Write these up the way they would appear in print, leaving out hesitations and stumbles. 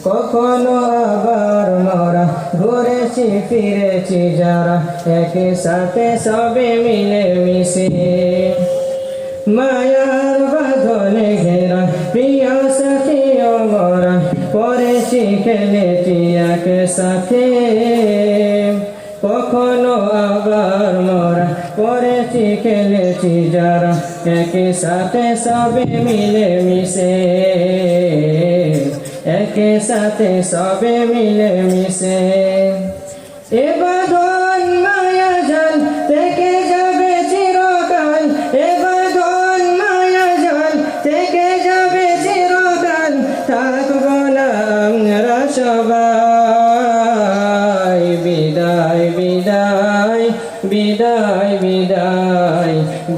কখনো আবার মোরা ঘুরেছি ফিরেছি যারা একই সাথে সবে মিলে মিশে মায়ার বাঁধনে ঘেরা প্রিয় সাথী মোরা পড়েছি খেলেছি একসাথে কখনো আবার মোরা পড়েছি খেলেছি যারা একই সাথে সবে মিলে মিশে একই সাথে সবে মিলে মিশে এ বাঁধন মায়া জাল থেকে যাবে চিরকাল এ বাঁধন মায়া জাল থেকে যাবে চিরকাল থাকবো না আমরা সবাই বিদায় বিদায় বিদায়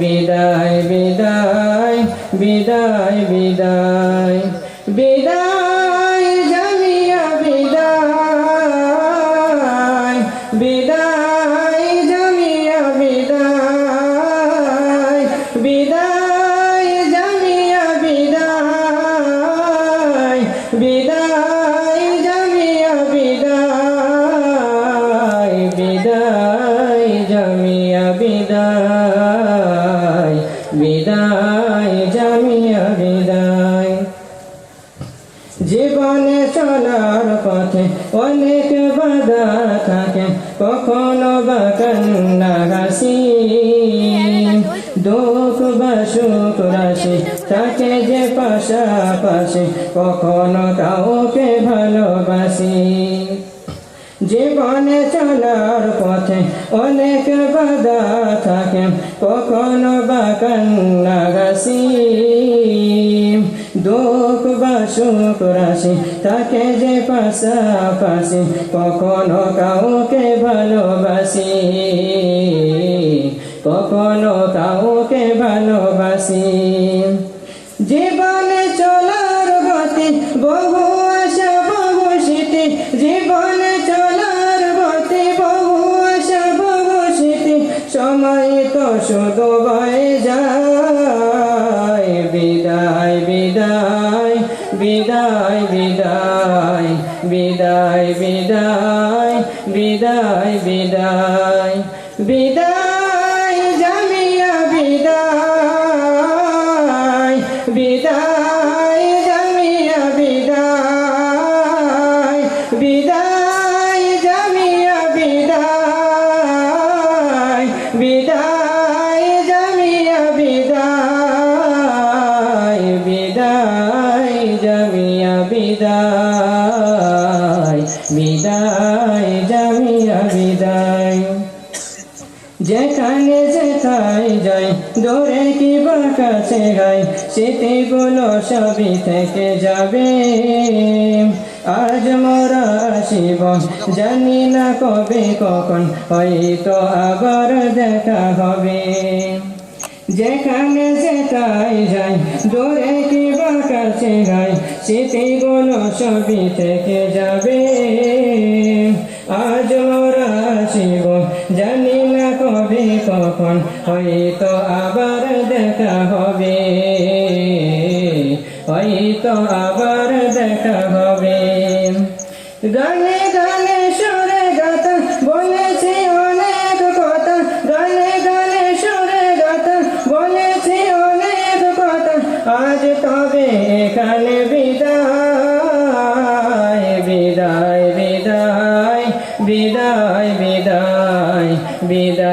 বিদায় বিদায় বিদায় বিদায় বিদায় বিদায় জামিয়া বিদায় বিদায় জামিয়া বিদায় বিদায় জামিয়া বিদায় বিদায় জামিয়া বিদায় বিদায় জামিয়া বিদায় বিদায় জামিয়া বিদায় জীবনে চলার পথে অনেক বাধা থাকে কখনো বা কান্না হাসি দুঃখ বা সুখ রাশি থাকে যে পাশাপাশি কখনো কাউকে ভালোবাসি জীবনে চলার পথে অনেক বাধা থাকে কখনো বা কান্না হাসি দুঃখ বা সুখ রাশি থাকে যে পাশাপাশি কখনো কাউকে ভালোবাসি কখনো কাউকে ভালোবাসি জীবনে চলার গতি বহু আশা বহু স্মৃতি জীবনে চলার গতি বহু আশা বহু স্মৃতি সময় তো শুধু বয়ে যায় বিদায় বিদায় বিদায় বিদায় বিদায় বিদায় বিদায় বিদায় বিদায় জামিয়া বিদায় বিদায় জামিয়া বিদায় বিদায় জামিয়া বিদায় বিদায় জামিয়া বিদায় বিদায় জামিয়া বিদায় বিদায় জামিয়া বিদায় যেখানে যেথায় যাই দূরে কি বা কাছে গাই স্মৃতিগুলো সবই থেকে যাবে আজ মোরা আসিব জানি না কবে কখন হয়তো আবার দেখা হবে যেখানে যেথায় যাই দূরে কি বা কাছে গাই স্মৃতিগুলো সবই থেকে যাবে আজ মোরা আসিব জানি না কবে কখন হয়তো আবার দেখা হবে হয়তো আবার দেখা হবে গানে গানে সুরে গাতা বলেছি অনেক কথা গানে গানে সুরে গাতা বলেছি অনেক কথা আজ তবে এখানে বিদায় বিদায় বিদায় বিদায় বিদায় বিদায়